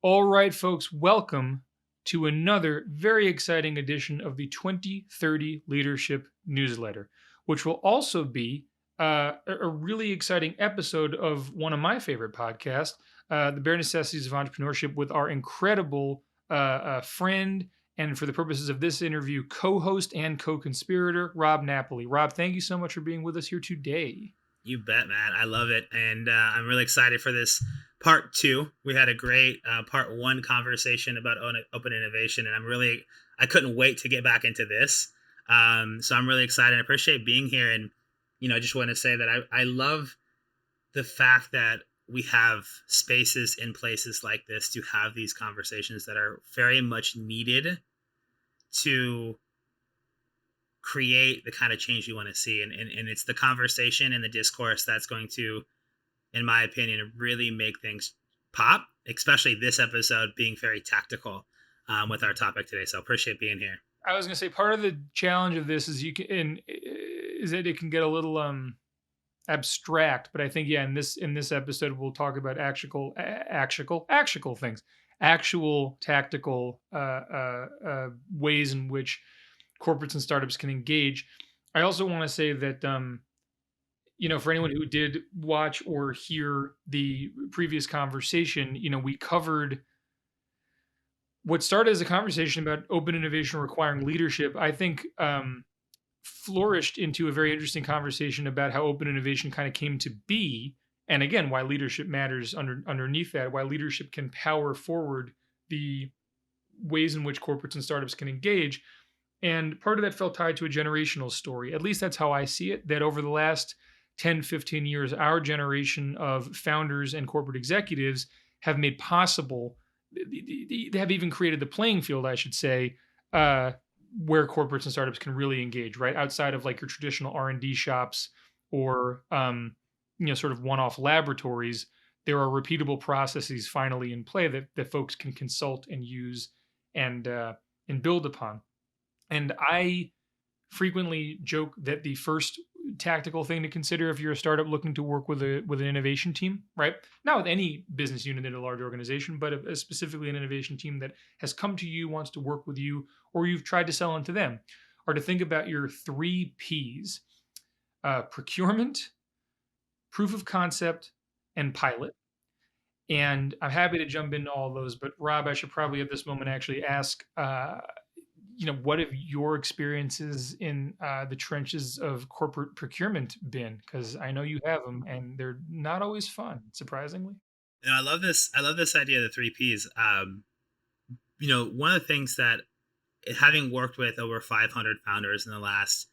All right, folks, welcome to another very exciting edition of the 2030 Leadership Newsletter, which will also be a really exciting episode of one of my favorite podcasts, The Bare Necessities of Entrepreneurship, with our incredible friend and, for the purposes of this interview, co host and co conspirator, Rob Napoli. Rob, thank you so much for being with us here today. You bet, Matt. I love it. And I'm really excited for this part two. We had a great part one conversation about open innovation, and I couldn't wait to get back into this. So I'm really excited. I appreciate being here. And, I just want to say that I love the fact that we have spaces in places like this to have these conversations that are very much needed to create the kind of change you want to see. And it's the conversation and the discourse that's going to, in my opinion, really make things pop, especially this episode being very tactical with our topic today. So appreciate being here. I was going to say part of the challenge of this is is that it can get a little abstract, but I think in this episode we'll talk about actual things, actual tactical ways in which corporates and startups can engage. I also want to say that for anyone who did watch or hear the previous conversation, we covered what started as a conversation about open innovation requiring leadership. I think flourished into a very interesting conversation about how open innovation kind of came to be, and again, why leadership matters underneath that, why leadership can power forward the ways in which corporates and startups can engage. And part of that felt tied to a generational story. At least that's how I see it, that over the last 10, 15 years, our generation of founders and corporate executives have made possible, they have even created the playing field, I should say, where corporates and startups can really engage, right? Outside of like your traditional R&D shops or, sort of one-off laboratories, there are repeatable processes finally in play that folks can consult and use and build upon. And I frequently joke that the first tactical thing to consider if you're a startup looking to work with an innovation team, right? Not with any business unit in a large organization, but specifically an innovation team that has come to you, wants to work with you, or you've tried to sell into them, are to think about your 3 Ps: procurement, proof of concept, and pilot. And I'm happy to jump into all those, but Rob, I should probably at this moment actually ask, what have your experiences in the trenches of corporate procurement been? Because I know you have them, and they're not always fun, surprisingly. I love this. I love this idea of the 3 Ps. One of the things that, having worked with over 500 founders in the last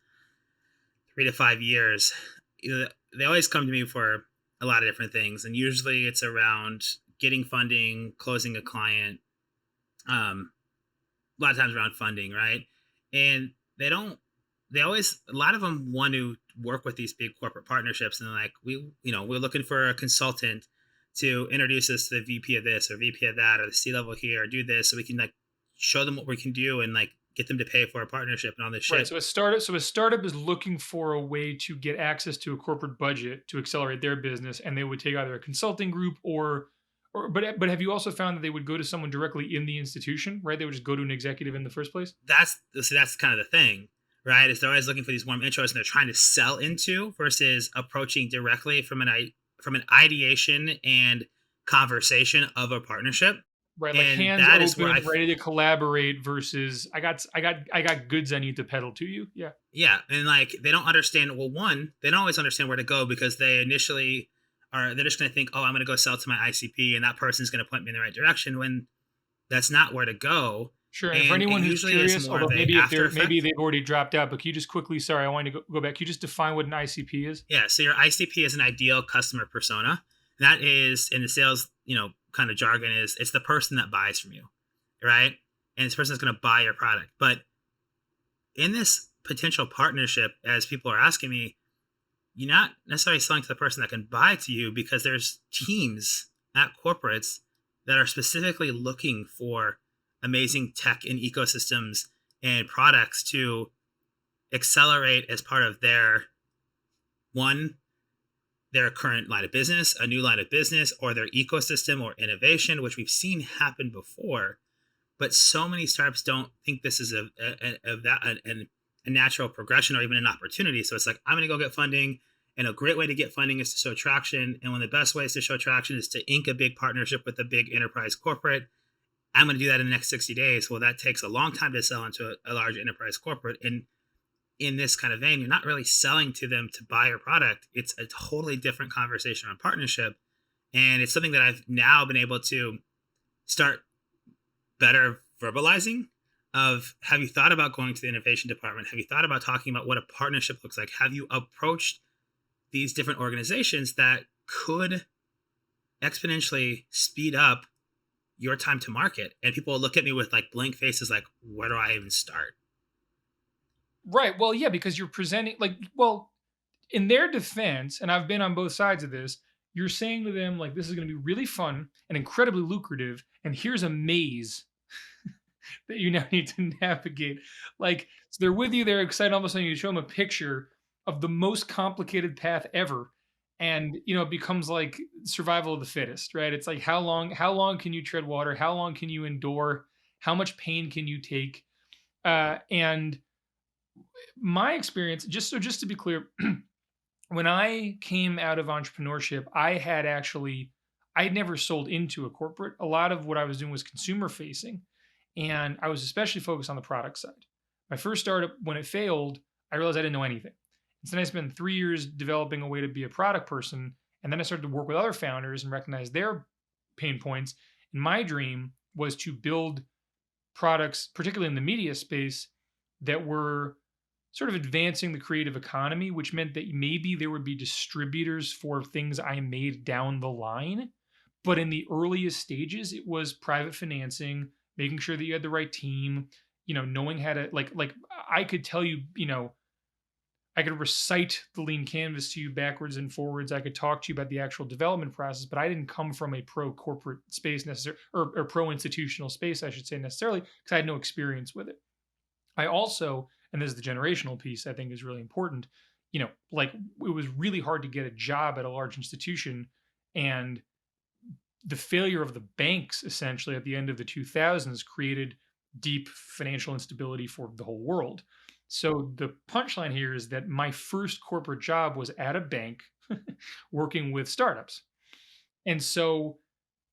3 to 5 years, they always come to me for a lot of different things, and usually it's around getting funding, closing a client. A lot of times around funding, right? And they always, a lot of them want to work with these big corporate partnerships, and they're like, we're looking for a consultant to introduce us to the VP of this or VP of that or the C level here, or do this so we can like show them what we can do and like get them to pay for a partnership and all this shit. Right. So a startup is looking for a way to get access to a corporate budget to accelerate their business, and they would take either a consulting group but have you also found that they would go to someone directly in the institution, right? They would just go to an executive in the first place? That's kind of the thing, right? Is they're always looking for these warm intros and they're trying to sell into versus approaching directly from an ideation and conversation of a partnership. Right, like hands open, ready to collaborate versus I got goods I need to peddle to you. Yeah. Yeah, and like they don't understand. Well, one, they don't always understand where to go because they initially they're just going to think, oh, I'm going to go sell to my ICP and that person's going to point me in the right direction when that's not where to go. Sure. And for anyone who's curious, although maybe they've already dropped out, but can you just quickly, sorry, I wanted to go back. Can you just define what an ICP is? Yeah. So your ICP is an ideal customer persona. That is, in the sales, kind of jargon, it's the person that buys from you, right? And this person is going to buy your product. But in this potential partnership, as people are asking me, you're not necessarily selling to the person that can buy to you because there's teams at corporates that are specifically looking for amazing tech and ecosystems and products to accelerate as part of their one their current line of business, a new line of business, or their ecosystem or innovation, which we've seen happen before. But so many startups don't think this is a natural progression or even an opportunity. So it's like, I'm going to go get funding. And a great way to get funding is to show traction. And one of the best ways to show traction is to ink a big partnership with a big enterprise corporate. I'm going to do that in the next 60 days. Well, that takes a long time to sell into a large enterprise corporate. And in this kind of vein, you're not really selling to them to buy your product. It's a totally different conversation on partnership. And it's something that I've now been able to start better verbalizing of, have you thought about going to the innovation department? Have you thought about talking about what a partnership looks like? Have you approached these different organizations that could exponentially speed up your time to market? And people will look at me with like blank faces, like, where do I even start? Right. Well, yeah, because you're presenting like, well, in their defense, and I've been on both sides of this, you're saying to them like, this is going to be really fun and incredibly lucrative, and here's a maze that you now need to navigate. Like, so they're with you, they're excited. All of a sudden, you show them a picture of the most complicated path ever, and it becomes like survival of the fittest, right? It's like, how long can you tread water? How long can you endure? How much pain can you take? And my experience, just to be clear, when I came out of entrepreneurship, I'd never sold into a corporate. A lot of what I was doing was consumer facing, and I was especially focused on the product side. My first startup, when it failed, I realized I didn't know anything. And so then I spent 3 years developing a way to be a product person. And then I started to work with other founders and recognize their pain points. And my dream was to build products, particularly in the media space, that were sort of advancing the creative economy, which meant that maybe there would be distributors for things I made down the line. But in the earliest stages, it was private financing, making sure that you had the right team, knowing how to like I could tell you, I could recite the lean canvas to you backwards and forwards. I could talk to you about the actual development process, but I didn't come from a pro corporate space necessarily, or pro institutional space, I should say, necessarily, because I had no experience with it. I also, and this is the generational piece I think is really important, like it was really hard to get a job at a large institution. And the failure of the banks essentially at the end of the 2000s created deep financial instability for the whole world. So the punchline here is that my first corporate job was at a bank working with startups. And so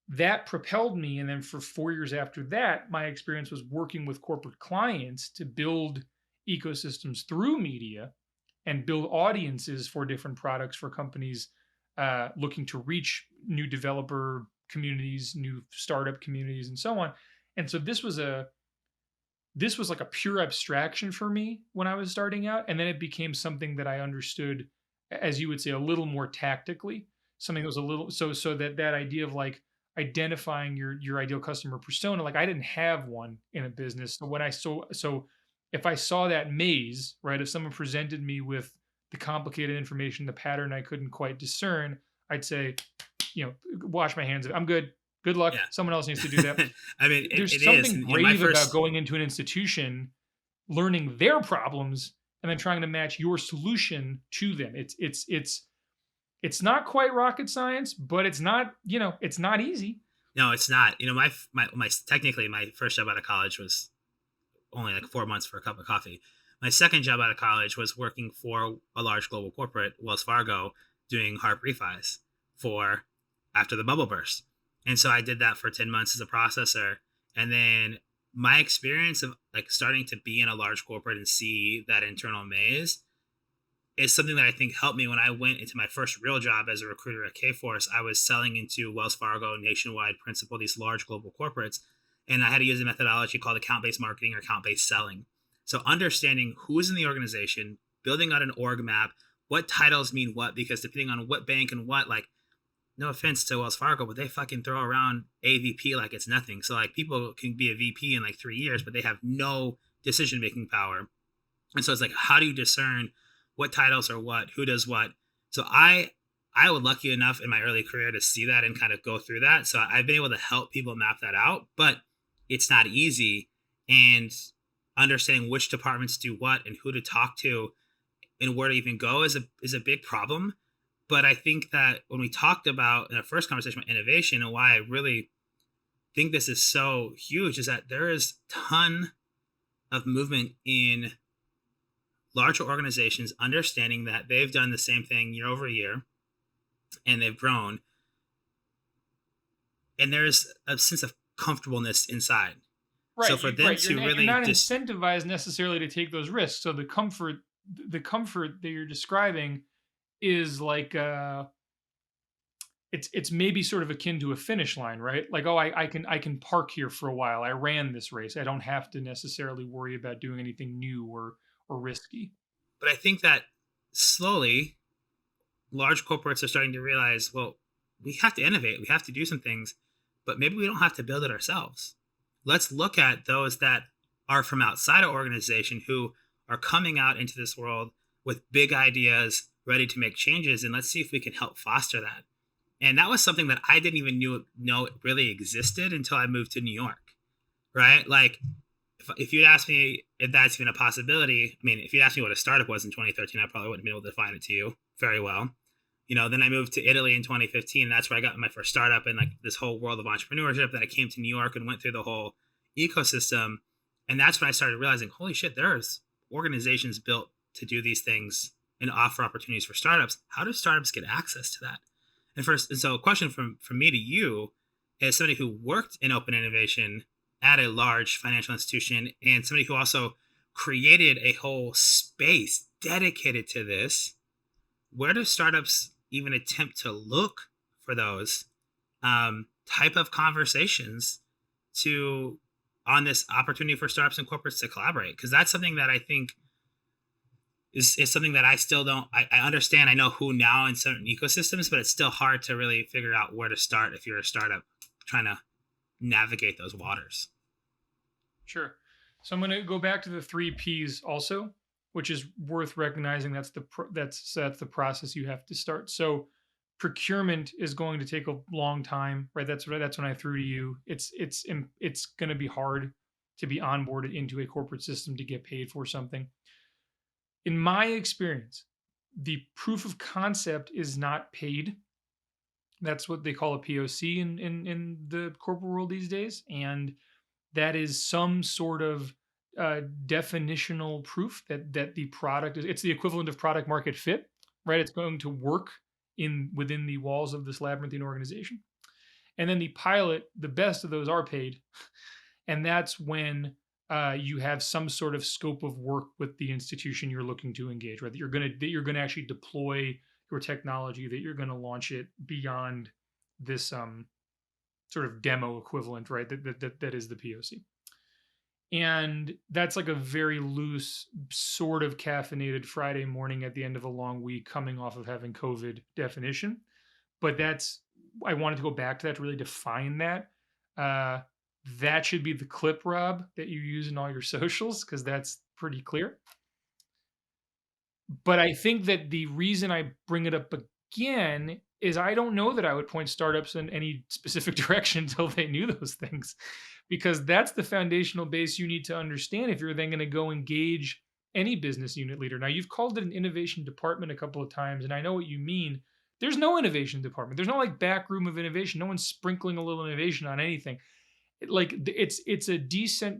that propelled me. And then for 4 years after that, my experience was working with corporate clients to build ecosystems through media and build audiences for different products for companies looking to reach new developer communities, new startup communities, and so on. And so this was like a pure abstraction for me when I was starting out. And then it became something that I understood, as you would say, a little more tactically. Something that was a little so that idea of like identifying your ideal customer persona, like I didn't have one in a business. So when I so if I saw that maze, right, if someone presented me with the complicated information, the pattern I couldn't quite discern, I'd say, wash my hands of it. I'm good. Good luck. Yeah. Someone else needs to do that. I mean, There's it is. something In my brave about first, going into an institution, learning their problems, and then trying to match your solution to them. It's not quite rocket science, but it's not easy. no, it's not. My technically my first job out of college was only like 4 months for a cup of coffee. My second job out of college was working for a large global corporate, Wells Fargo, doing HARP refis for after the bubble burst. And so I did that for 10 months as a processor. And then my experience of like starting to be in a large corporate and see that internal maze is something that I think helped me when I went into my first real job as a recruiter at Kforce. I was selling into Wells Fargo, Nationwide, Principal, these large global corporates. And I had to use a methodology called account-based marketing or account-based selling. So understanding who is in the organization, building out an org map, what titles mean what, because depending on what bank and what, like, no offense to Wells Fargo, but they fucking throw around AVP like it's nothing. So like people can be a VP in like 3 years, but they have no decision-making power. And so it's like, how do you discern what titles are what, who does what? So I was lucky enough in my early career to see that and kind of go through that. So I've been able to help people map that out, but it's not easy. And understanding which departments do what and who to talk to and where to even go is a big problem. But I think that when we talked about in our first conversation about innovation and why I really think this is so huge is that there is ton of movement in larger organizations understanding that they've done the same thing year over year and they've grown, and there's a sense of comfortableness inside. So Right, for them to you're really not just incentivized necessarily to take those risks. So the comfort that you're describing is like it's maybe sort of akin to a finish line, right? Like, oh, I can park here for a while. I ran this race. I don't have to necessarily worry about doing anything new or risky. but I think that slowly large corporates are starting to realize, well, we have to innovate, we have to do some things, but maybe we don't have to build it ourselves. Let's look at those that are from outside of organization who are coming out into this world with big ideas, ready to make changes, and let's see if we can help foster that. And that was something that I didn't even know it really existed until I moved to New York, right? Like, if you'd asked me if that's even a possibility, I mean, if you'd asked me what a startup was in 2013, I probably wouldn't be able to define it to you very well. Then I moved to Italy in 2015. And that's where I got my first startup and like this whole world of entrepreneurship. Then I came to New York and went through the whole ecosystem. And that's when I started realizing, holy shit, there's organizations built to do these things and offer opportunities for startups. How do startups get access to that? And so a question from me to you, as somebody who worked in open innovation at a large financial institution and somebody who also created a whole space dedicated to this, where do startups even attempt to look for those type of conversations to on this opportunity for startups and corporates to collaborate? Because that's something that I think is something that I still don't I understand. I know who now in certain ecosystems, but it's still hard to really figure out where to start if you're a startup trying to navigate those waters. Sure. So I'm going to go back to the three P's also, which is worth recognizing. That's the process you have to start. So procurement is going to take a long time, right? That's when I threw to you. It's going to be hard to be onboarded into a corporate system to get paid for something. In my experience, the proof of concept is not paid. That's what they call a POC in the corporate world these days, and that is some sort of definitional proof that the product is. It's the equivalent of product market fit, right? It's going to work in within the walls of this labyrinthine organization. And then the pilot, the best of those are paid, and that's when you have some sort of scope of work with the institution you're looking to engage, right? That you're gonna actually deploy your technology, that you're gonna launch it beyond this sort of demo equivalent, right? That is the POC. And that's like a very loose, sort of caffeinated Friday morning at the end of a long week coming off of having COVID definition. But I wanted to go back to that to really define that. That should be the clip, Rob, that you use in all your socials, because that's pretty clear. But I think that the reason I bring it up again is I don't know that I would point startups in any specific direction until they knew those things, because that's the foundational base you need to understand if you're then going to go engage any business unit leader. Now, you've called it an innovation department a couple of times, and I know what you mean. There's no innovation department. There's no like back room of innovation. No one's sprinkling a little innovation on anything. It's a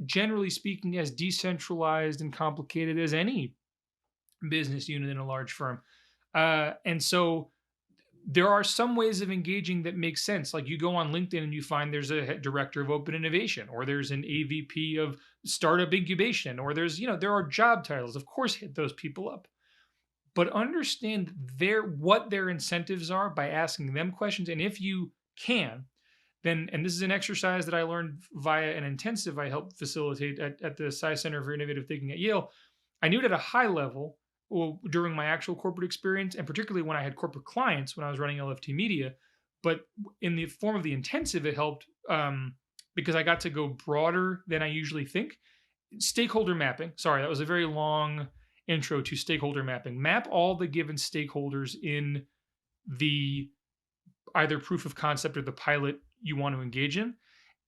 generally speaking, as decentralized and complicated as any business unit in a large firm. And so there are some ways of engaging that make sense. Like you go on LinkedIn and you find there's a director of open innovation, or there's an AVP of startup incubation, or there are job titles. Of course, hit those people up, but understand what their incentives are by asking them questions. And if you can, then, and this is an exercise that I learned via an intensive I helped facilitate at the Sci Center for Innovative Thinking at Yale. I knew it at a high level during my actual corporate experience, and particularly when I had corporate clients when I was running LFT Media. But in the form of the intensive, it helped because I got to go broader than I usually think. Stakeholder mapping. Sorry, that was a very long intro to stakeholder mapping. Map all the given stakeholders in the either proof of concept or the pilot you want to engage in,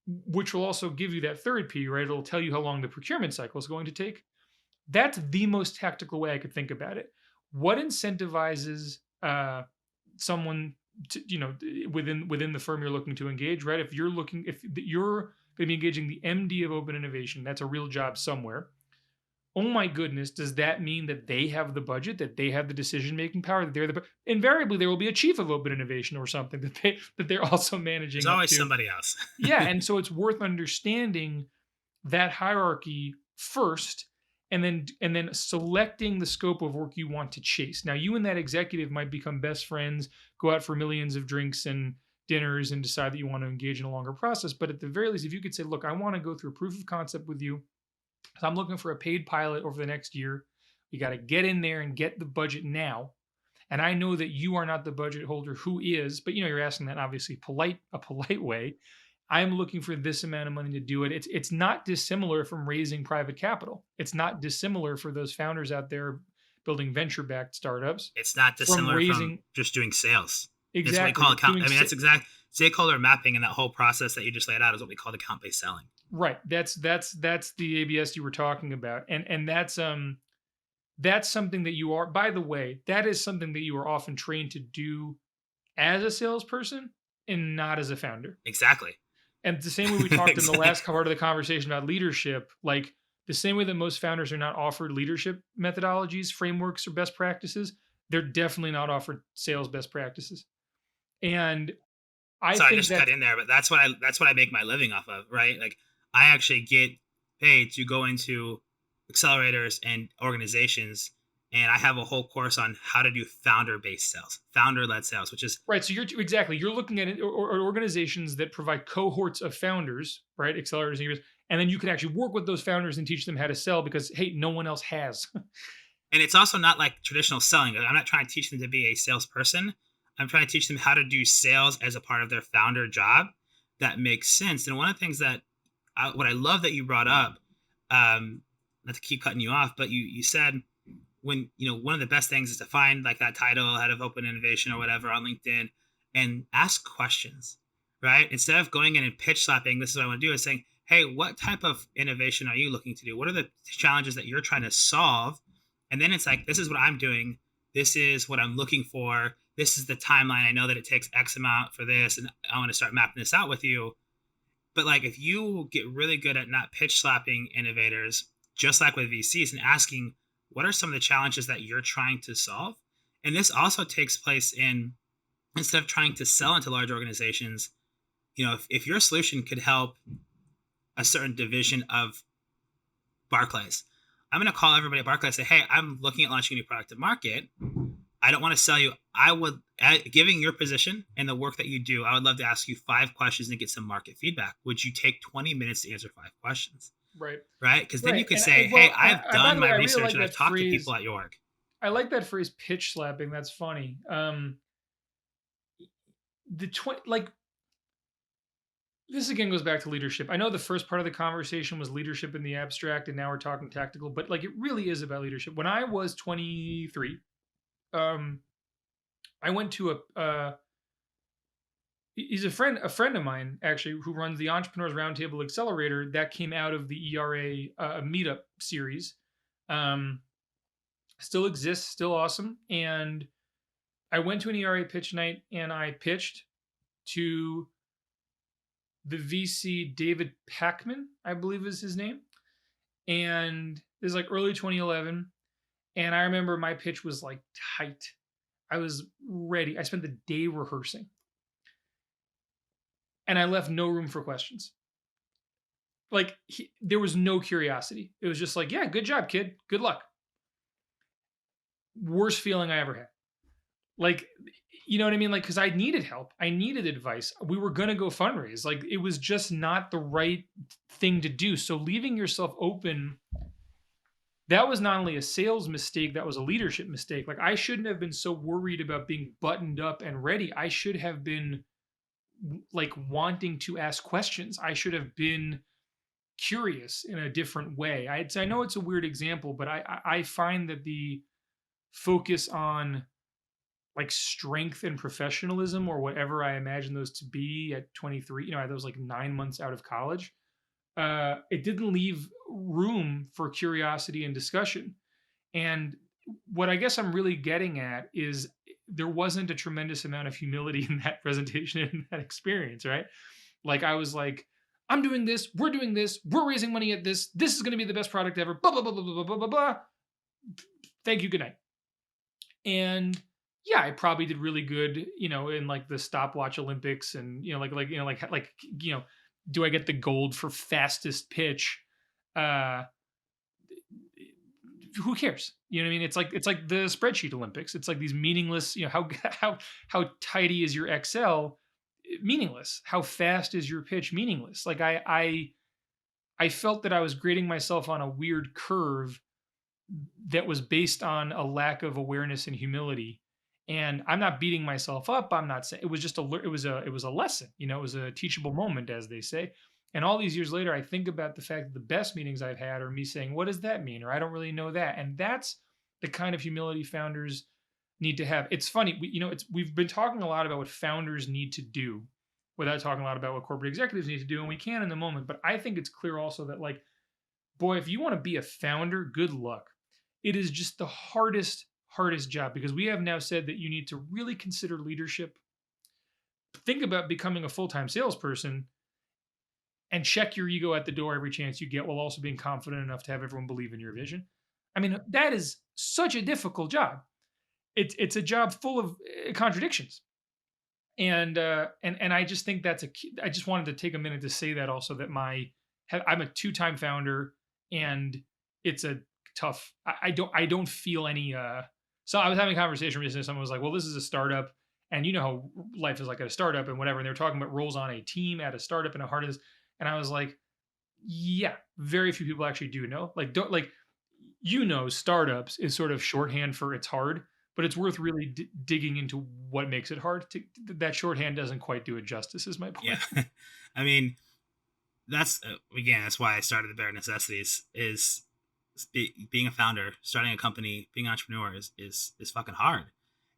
which will also give you that third P, right? It'll tell you how long the procurement cycle is going to take. That's the most tactical way I could think about it. What incentivizes someone to, within the firm you're looking to engage, right? If you're going to be engaging the MD of open innovation, that's a real job somewhere. Oh my goodness, does that mean that they have the budget, that they have the decision making power, that invariably there will be a chief of open innovation or something that they're also There's managing up always to. somebody else. Yeah, and so it's worth understanding that hierarchy first, and then selecting the scope of work you want to chase. Now, you and that executive might become best friends, go out for millions of drinks and dinners, and decide that you want to engage in a longer process. But at the very least, if you could say, look, I want to go through a proof of concept with you. So I'm looking for a paid pilot over the next year. We got to get in there and get the budget now. And I know that you are not the budget holder, who is, but you're asking that obviously a polite way. I'm looking for this amount of money to do it. It's not dissimilar from raising private capital. It's not dissimilar for those founders out there building venture-backed startups. It's not dissimilar from just doing sales. Exactly. It's what we call account. I mean, that's exact stakeholder mapping, and that whole process that you just laid out is what we call account-based selling. Right. That's the ABS you were talking about, and that's something that you are. By the way, that is something that you are often trained to do as a salesperson and not as a founder. Exactly. And the same way we talked in the last part of the conversation about leadership, like the same way that most founders are not offered leadership methodologies, frameworks, or best practices, they're definitely not offered sales best practices. And I just cut in there, but that's what I make my living off of, right? Like I actually get paid to go into accelerators and organizations, and I have a whole course on how to do founder-based sales, founder-led sales, which is right. So you're looking at it, or organizations that provide cohorts of founders, right? Accelerators, and then you can actually work with those founders and teach them how to sell because, hey, no one else has. And it's also not like traditional selling. I'm not trying to teach them to be a salesperson. I'm trying to teach them how to do sales as a part of their founder job that makes sense. And one of the things that what I love that you brought up, not to keep cutting you off, but you said when, one of the best things is to find like that title, head of open innovation or whatever on LinkedIn, and ask questions, right? Instead of going in and pitch slapping, this is what I want to do, is saying, hey, what type of innovation are you looking to do? What are the challenges that you're trying to solve? And then it's like, this is what I'm doing. This is what I'm looking for. This is the timeline. I know that it takes X amount for this, and I want to start mapping this out with you. But like, if you get really good at not pitch slapping innovators, just like with VCs, and asking, what are some of the challenges that you're trying to solve? And this also takes place instead of trying to sell into large organizations, if your solution could help a certain division of Barclays, I'm going to call everybody at Barclays and say, hey, I'm looking at launching a new product to market. I don't want to sell you. I would, giving your position and the work that you do, I would love to ask you 5 questions and get some market feedback. Would you take 20 minutes to answer 5 questions? Right. Right? Because then you could say, hey, I've done my research and I've talked to people at York. I like that phrase, pitch slapping. That's funny. This again goes back to leadership. I know the first part of the conversation was leadership in the abstract, and now we're talking tactical, but like it really is about leadership. When I was 23, I went to he's a friend of mine actually, who runs the Entrepreneurs Roundtable Accelerator that came out of the ERA meetup series. Still exists, still awesome. And I went to an ERA pitch night and I pitched to the VC David Pakman, I believe is his name. And it was like early 2011. And I remember my pitch was like tight. I was ready. I spent the day rehearsing. And I left no room for questions. Like there was no curiosity. It was just like, yeah, good job, kid. Good luck. Worst feeling I ever had. Like, you know what I mean? Like, because I needed help. I needed advice. We were going to go fundraise. Like, it was just not the right thing to do. So leaving yourself open, that was not only a sales mistake, that was a leadership mistake. Like, I shouldn't have been so worried about being buttoned up and ready. I should have been like wanting to ask questions. I should have been curious in a different way. I know it's a weird example, but I find that the focus on like strength and professionalism, or whatever I imagine those to be at 23, I was like 9 months out of college. It didn't leave room for curiosity and discussion. And what I guess I'm really getting at is there wasn't a tremendous amount of humility in that presentation, in that experience, right? Like I was like, I'm doing this, we're raising money at this is going to be the best product ever, blah blah blah blah blah blah blah blah. Thank you, good night. And yeah, I probably did really good, in like the stopwatch Olympics, and do I get the gold for fastest pitch? Uh, who cares? You know what I mean? It's like the spreadsheet Olympics. It's like these meaningless. How how tidy is your Excel? Meaningless. How fast is your pitch? Meaningless. Like I felt that I was grading myself on a weird curve that was based on a lack of awareness and humility. And I'm not beating myself up. I'm not saying it was just it was a lesson. It was a teachable moment, as they say. And all these years later, I think about the fact that the best meetings I've had are me saying, "What does that mean?" or "I don't really know that." And that's the kind of humility founders need to have. It's funny, we've been talking a lot about what founders need to do, without talking a lot about what corporate executives need to do, and we can in the moment. But I think it's clear also that, like, boy, if you want to be a founder, good luck. It is just the hardest job, because we have now said that you need to really consider leadership. Think about becoming a full-time salesperson and check your ego at the door every chance you get, while also being confident enough to have everyone believe in your vision. I mean, that is such a difficult job. It's a job full of contradictions. And I just think that's a key. I just wanted to take a minute to say that also, that I'm a two-time founder, and it's a tough. I don't feel any. So I was having a conversation recently. Someone was like, "Well, this is a startup, and you know how life is like at a startup and whatever." And they were talking about roles on a team at a startup and how hard it is. And I was like, "Yeah, very few people actually do know. Like, don't like, startups is sort of shorthand for it's hard, but it's worth really digging into what makes it hard. That shorthand doesn't quite do it justice. Is my point." Yeah. I mean, that's again, that's why I started the Bare Necessities. Is being a founder, starting a company, being an entrepreneur is fucking hard.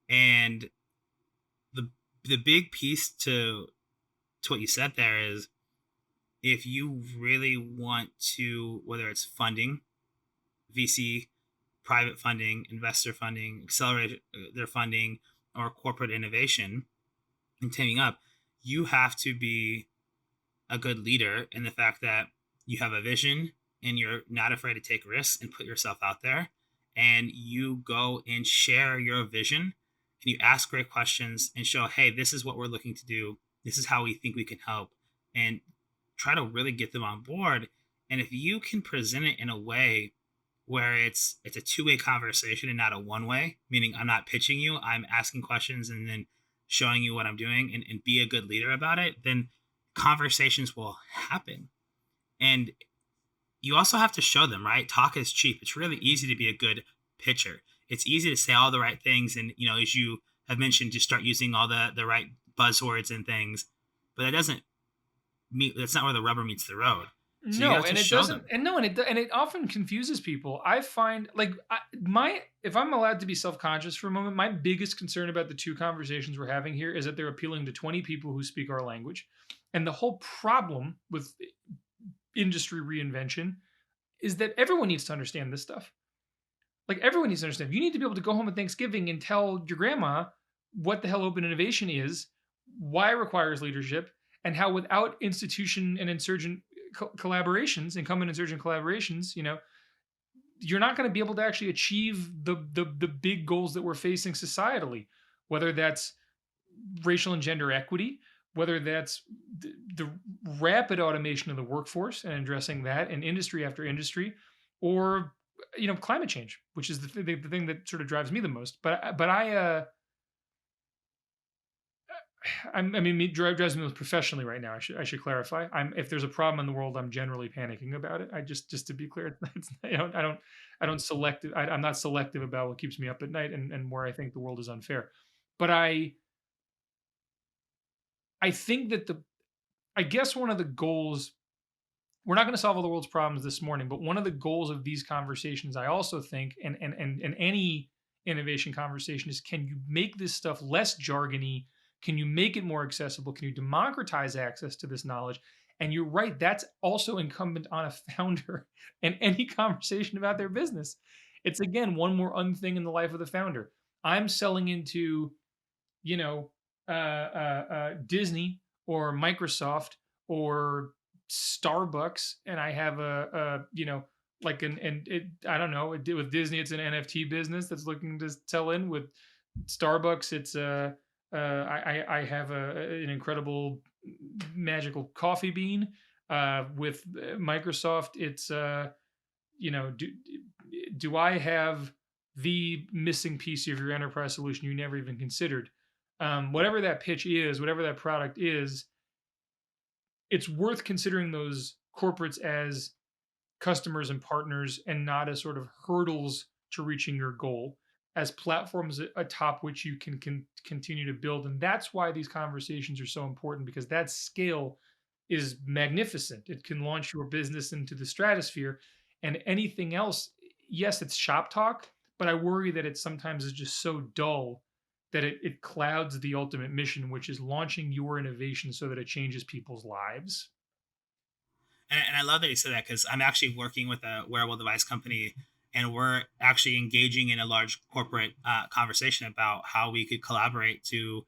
And the big piece to what you said there is, if you really want to, whether it's funding, VC, private funding, investor funding, accelerate their funding, or corporate innovation and teaming up, you have to be a good leader in the fact that you have a vision and you're not afraid to take risks and put yourself out there, and you go and share your vision, and you ask great questions and show, hey, this is what we're looking to do. This is how we think we can help, and try to really get them on board. And if you can present it in a way where it's a two-way conversation and not a one-way, meaning I'm not pitching you, I'm asking questions and then showing you what I'm doing, and be a good leader about it, then conversations will happen. And you also have to show them, right? Talk is cheap. It's really easy to be a good pitcher. It's easy to say all the right things. And, as you have mentioned, just start using all the right buzzwords and things. But that doesn't mean, that's not where the rubber meets the road. So no, and it doesn't, and it often confuses people. I find, like, if I'm allowed to be self-conscious for a moment, my biggest concern about the two conversations we're having here is that they're appealing to 20 people who speak our language. And the whole problem with industry reinvention is that everyone needs to understand this stuff. Like, everyone needs to understand. You need to be able to go home at Thanksgiving and tell your grandma what the hell open innovation is, why it requires leadership, and how without institution and insurgent collaborations, incumbent insurgent collaborations, you're not going to be able to actually achieve the big goals that we're facing societally, whether that's racial and gender equity, whether that's the rapid automation of the workforce and addressing that in industry after industry, or climate change, which is the thing that sort of drives me the most. But it drives me most professionally right now. I should clarify. If there's a problem in the world, I'm generally panicking about it. Just to be clear, I don't select. I'm not selective about what keeps me up at night and where I think the world is unfair. But I think that I guess one of the goals, we're not going to solve all the world's problems this morning, but one of the goals of these conversations, I also think, and any innovation conversation, is, can you make this stuff less jargony? Can you make it more accessible? Can you democratize access to this knowledge? And you're right, that's also incumbent on a founder and any conversation about their business. It's, again, one more thing in the life of the founder. I'm selling into you know, Disney or Microsoft or Starbucks, and I have like I don't know, with Disney, it's an NFT business that's looking to sell in. With Starbucks, it's I have an incredible magical coffee bean. With Microsoft, it's you know, do I have the missing piece of your enterprise solution you never even considered? Whatever that pitch is, whatever that product is, it's worth considering those corporates as customers and partners and not as sort of hurdles to reaching your goal, as platforms atop which you can continue to build. And that's why these conversations are so important, because that scale is magnificent. It can launch your business into the stratosphere. And anything else, yes, it's shop talk, but I worry that it sometimes is just so dull that it clouds the ultimate mission, which is launching your innovation so that it changes people's lives. And I love that you said that, because I'm actually working with a wearable device company, and we're actually engaging in a large corporate conversation about how we could collaborate to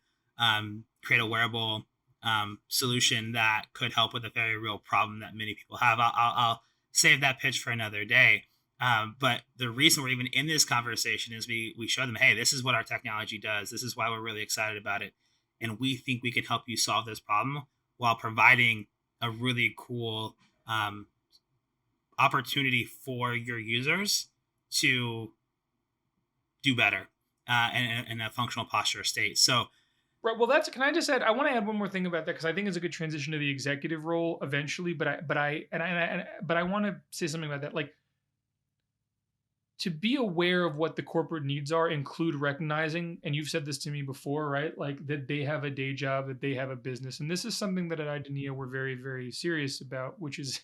create a wearable solution that could help with a very real problem that many people have. I'll save that pitch for another day. But the reason we're even in this conversation is we show them, hey, this is what our technology does. This is why we're really excited about it. And we think we can help you solve this problem while providing a really cool um, opportunity for your users to do better in a functional posture state. So, Right. Well, that's. Can I just add? I want to add one more thing about that, because I think it's a good transition to the executive role eventually. But I want to say something about that. Like, to be aware of what the corporate needs are, include recognizing, and you've said this to me before, right? Like, that they have a day job, that they have a business, and this is something that at Idenia we're very, very serious about, which is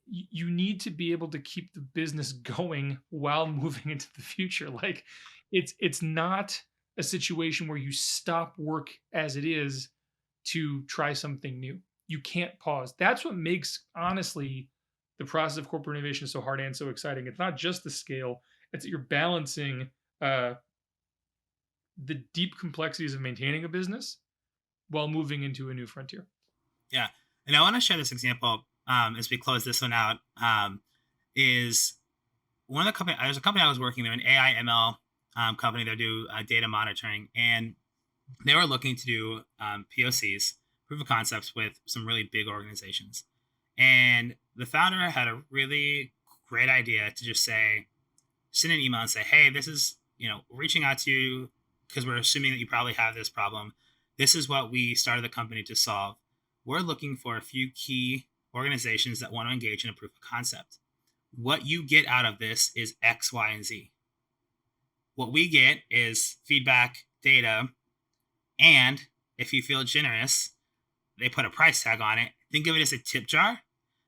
you need to be able to keep the business going while moving into the future. Like, it's not a situation where you stop work as it is to try something new. You can't pause. That's what makes, honestly, the process of corporate innovation so hard and so exciting. It's not just the scale; it's that you're balancing uh, the deep complexities of maintaining a business while moving into a new frontier. yeah. And I want to share this example as we close this one out. Is one of the company, there's a company I was working there, an AI ML company that do data monitoring, and they were looking to do POCs, proof of concepts, with some really big organizations. And the founder had a really great idea to just say, send an email and say, hey, this is, reaching out to you because we're assuming that you probably have this problem. This is what we started the company to solve. We're looking for a few key organizations that want to engage in a proof of concept. What you get out of this is X, Y, and Z. What we get is feedback, data, and if you feel generous, they put a price tag on it. Think of it as a tip jar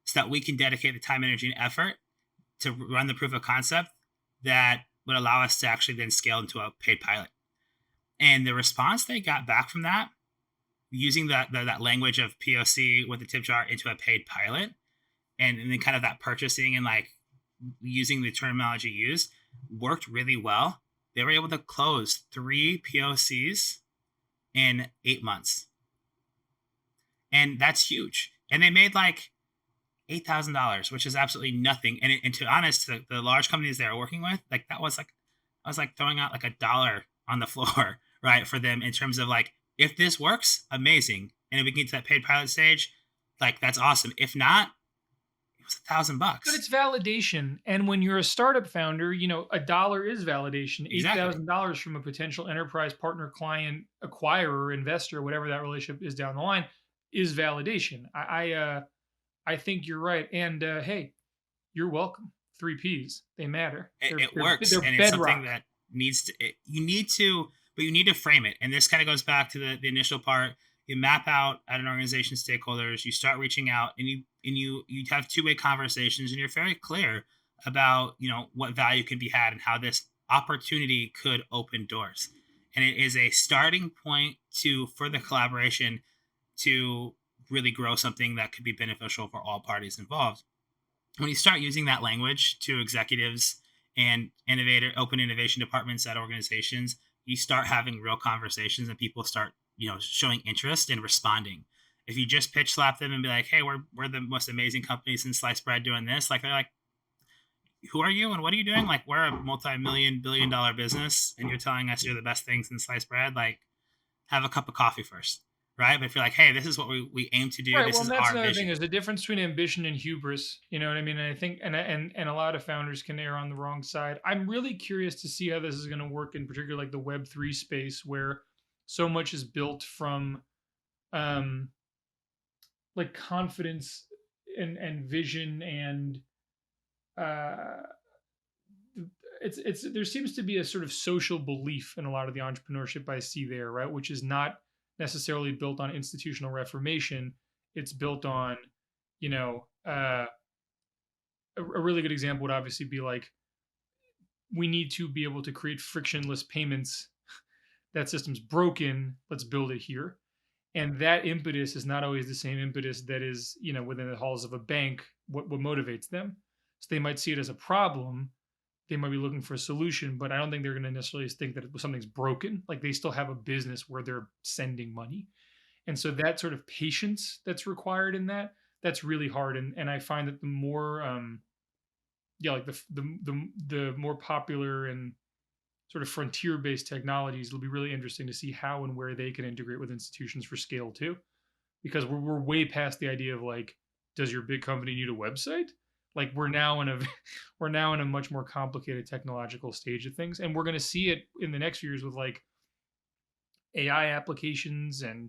so that we can dedicate the time, energy, and effort to run the proof of concept that would allow us to actually then scale into a paid pilot. And the response they got back from that, using that language of POC with the tip jar into a paid pilot, and then kind of that purchasing and like using the terminology used, worked really well. They were able to close 3 POCs in 8 months. And that's huge. And they made like $8,000, which is absolutely nothing. And to be honest, the large companies they were working with, like I was like throwing out like $1 on the floor, right, for them in terms of like, if this works, amazing. And if we get to that paid pilot stage, like that's awesome. If not, it was $1,000. But it's validation. And when you're a startup founder, a dollar is validation. Exactly. $8,000 from a potential enterprise partner, client, acquirer, investor, whatever that relationship is down the line, is validation. I think you're right. And hey, you're welcome. 3Ps, they matter. It works, they're and it's something that needs to. You need to, but you need to frame it. And this kind of goes back to the initial part. You map out at an organization stakeholders. You start reaching out, and you have two-way conversations, and you're very clear about what value can be had and how this opportunity could open doors. And it is a starting point to further collaboration to really grow something that could be beneficial for all parties involved. When you start using that language to executives and open innovation departments at organizations, you start having real conversations and people start, showing interest and responding. If you just pitch slap them and be like, hey, we're the most amazing company since sliced bread doing this, like, they're like, who are you and what are you doing? Like, we're a multi-million billion-dollar business and you're telling us you're the best thing since sliced bread. Like, have a cup of coffee first, right? But if you're like, hey, this is what we aim to do, Right. this Well, is and that's our another vision. thing. There's a difference between ambition and hubris. You know what I mean? And I think, and a lot of founders can err on the wrong side. I'm really curious to see how this is going to work, in particular, like the Web3 space, where so much is built from, um, like confidence and vision and uh it's there seems to be a sort of social belief in a lot of the entrepreneurship I see there, right? Which is not necessarily built on institutional reformation. It's built on, you know, a really good example would obviously be like, we need to be able to create frictionless payments. That system's broken. Let's build it here. And that impetus is not always the same impetus that is, within the halls of a bank. What motivates them? So they might see it as a problem. They might be looking for a solution, but I don't think they're going to necessarily think that something's broken. Like, they still have a business where they're sending money. And so that sort of patience that's required in that's really hard. And I find that the more, like the more popular and sort of frontier-based technologies, it'll be really interesting to see how and where they can integrate with institutions for scale too, because we're way past the idea of like, does your big company need a website? Like, we're now in a we're now in a much more complicated technological stage of things, and we're going to see it in the next few years with like AI applications and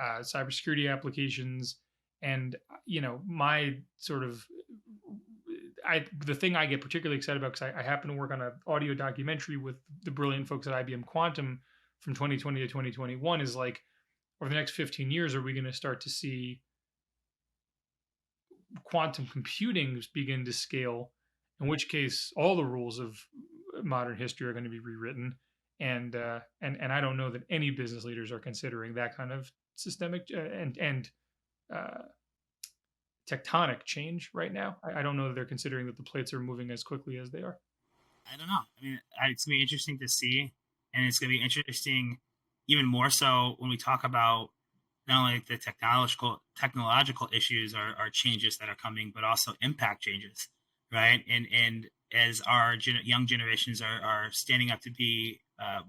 cybersecurity applications. And my sort of the thing I get particularly excited about, because I happen to work on an audio documentary with the brilliant folks at IBM Quantum from 2020 to 2021, is like, over the next 15 years, are we going to start to see quantum computing begin to scale? In which case, all the rules of modern history are going to be rewritten. And I don't know that any business leaders are considering that kind of systemic and tectonic change right now. I don't know that they're considering that the plates are moving as quickly as they are. I don't know. I mean, it's gonna be interesting to see, and it's gonna be interesting even more so when we talk about not only the technological issues are changes that are coming, but also impact changes, right? And as our young generations are standing up to be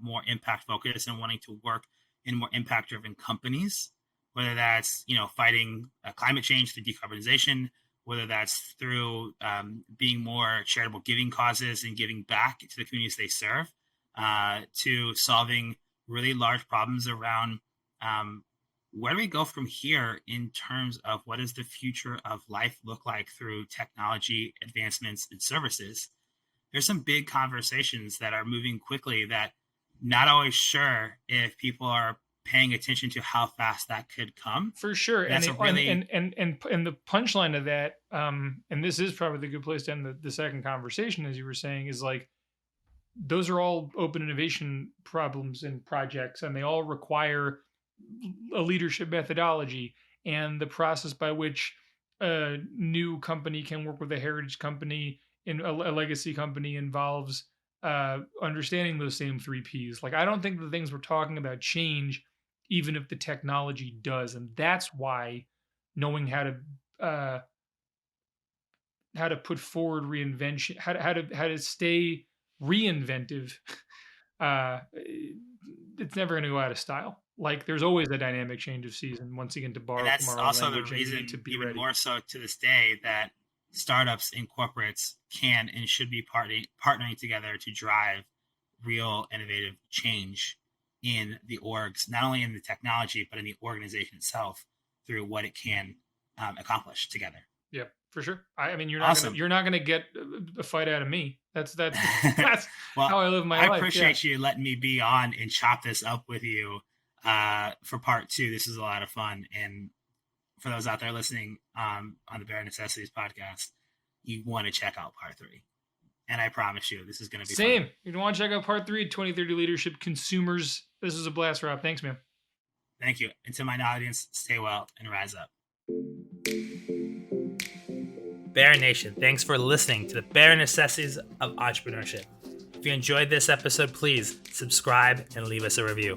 more impact focused and wanting to work in more impact driven companies, whether that's fighting climate change through decarbonization, whether that's through being more charitable giving causes and giving back to the communities they serve, to solving really large problems around where do we go from here in terms of what does the future of life look like through technology advancements and services. There's some big conversations that are moving quickly that not always sure if people are paying attention to how fast that could come. For sure. And the punchline of that, and this is probably the good place to end the second conversation, as you were saying, is like, those are all open innovation problems and projects, and they all require a leadership methodology, and the process by which a new company can work with a heritage company in a legacy company involves understanding those same 3 Ps. Like, I don't think the things we're talking about change even if the technology does. And that's why knowing how to put forward reinvention, how to stay reinventive, it's never going to go out of style. Like, there's always a dynamic change of season, once again, to borrow that's from our also language, the reason, to be even ready. more so to this day, that startups and corporates can and should be partnering together to drive real innovative change in the orgs, not only in the technology, but in the organization itself, through what it can accomplish together. Yeah, for sure. I mean, you're awesome. not gonna get a fight out of me. That's well, how I live my life. I appreciate you letting me be on and chop this up with you for part 2. This was a lot of fun, and for those out there listening on the Bare Necessities podcast, you want to check out part 3. And I promise you, this is going to be same. fun. You want to check out part 3, 2030 Leadership Consumers. This is a blast, Rob. Thanks, man. Thank you. And to my audience, stay well and rise up. Bare Nation, thanks for listening to the Bare Necessities of Entrepreneurship. If you enjoyed this episode, please subscribe and leave us a review.